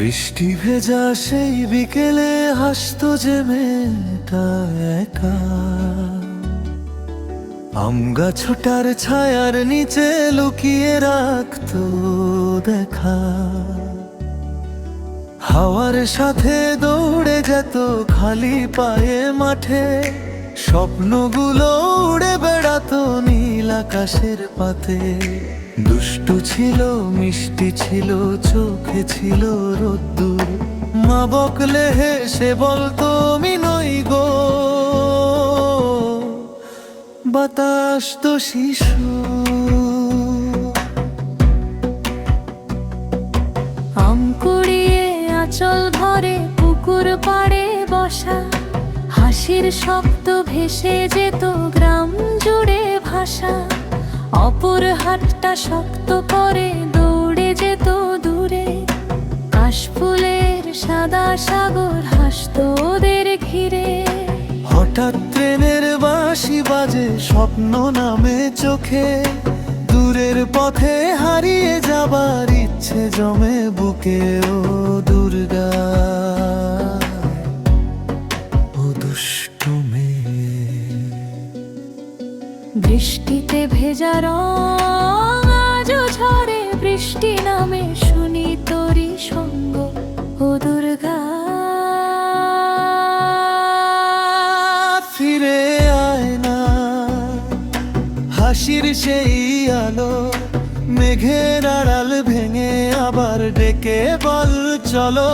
বৃষ্টি ভেজা সেই বিকেলে হাসতো যে মেয়েটা একা, আম গাছটার ছায়ার নিচে লুকিয়ে রাখতো দেখা। হাওয়ার সাথে দৌড়ে যেত খালি পায়ে মাঠে, স্বপ্নগুলো উড়ে বেড়াতো নীল আকাশের পাতে। দুষ্টু ছিল, মিষ্টি ছিল, চোখে ছিল রোদ্দুর। মা বকলে হেসে বলতো আমি নই গো বাতাস তো শিশু। আম কুড়িয়ে আঁচল ভরে পুকুর পাড়ে বসা, হাসির শব্দ ভেসে যেত গ্রাম জুড়ে ভাষা। অপর হাতটা শক্ত করে দৌড়ে যেত দূরে, কাশফুলের সাদা সাগর হাসতো ওদের ঘিরে। হঠাৎ ট্রেনের বাঁশি বাজে, স্বপ্ন নামে চোখে, দূরের পথে হারিয়ে যাবার ইচ্ছে জমে বুকে। ও দুর্গা, ও দুষ্টু মেয়ে। বৃষ্টিতে ভেজা রং আজও ঝরে, বৃষ্টি নামে শুনি তোরি সঙ্গ। ও দুর্গা, ফিরে আয় না হাসির সেই আলো, মেঘের আড়াল ভেঙে আবার ডেকে বল চলো।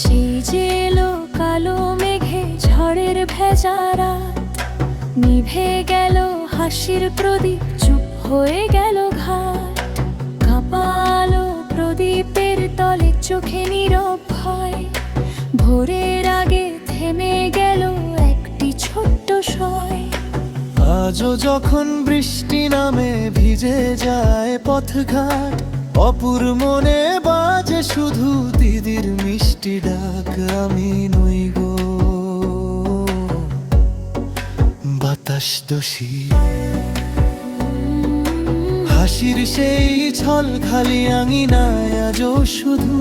সেই যে এলো কালো মেঘে ঝড়ের ভেজা রাত, নিভে গেল হাসির প্রদীপ, চুপ হয়ে গেল ঘাট। কাঁপালো প্রদীপের তলে চোখে নীরব ভয়, ভোরের আগে থেমে গেল একটি ছোট্ট সয়। আজও যখন বৃষ্টি নামে ভিজে যায় পথঘাট, অপুর মনে বাজে শুধু দিদির মিষ্টি ডাক। আমি নই গো বাতাস দোষী, হাসির সেই ছল খালি আঙিনায় আজও শুধু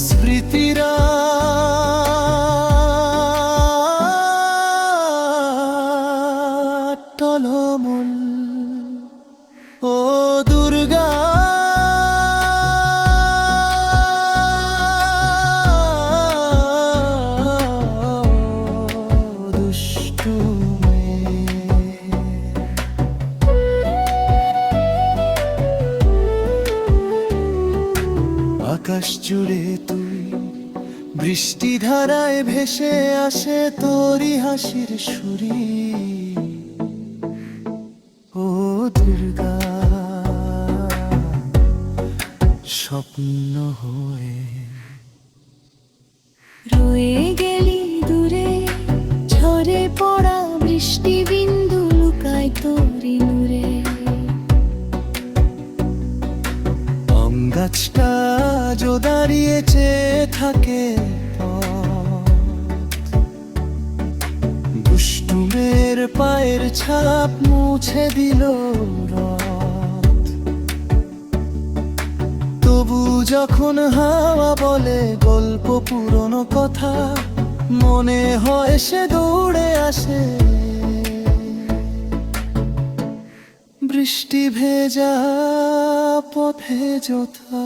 স্মৃতিরা টলমল। ও দুর্গা, দুষ্টু মেয়ে। আকাশ জুড়ে তুই, বৃষ্টি ধারায় ভেসে আসে তোরি হাসির সুরি। ও দুর্গা, স্বপ্ন হয়ে রয়ে গেলি দূরে, ঝরে পড়া বৃষ্টি বিন্দু লুকায় তোরি নূরে। আম গাছটা আজও দাঁড়িয়ে চেয়ে থাকে পথ, দুষ্টুমের পায়ের ছাপ মুছে দিল রথ। তবু যখন হাওয়া বলে গল্প পুরনো কথা, মনে হয় সে দৌড়ে আসে বৃষ্টি ভেজা পথে যথা।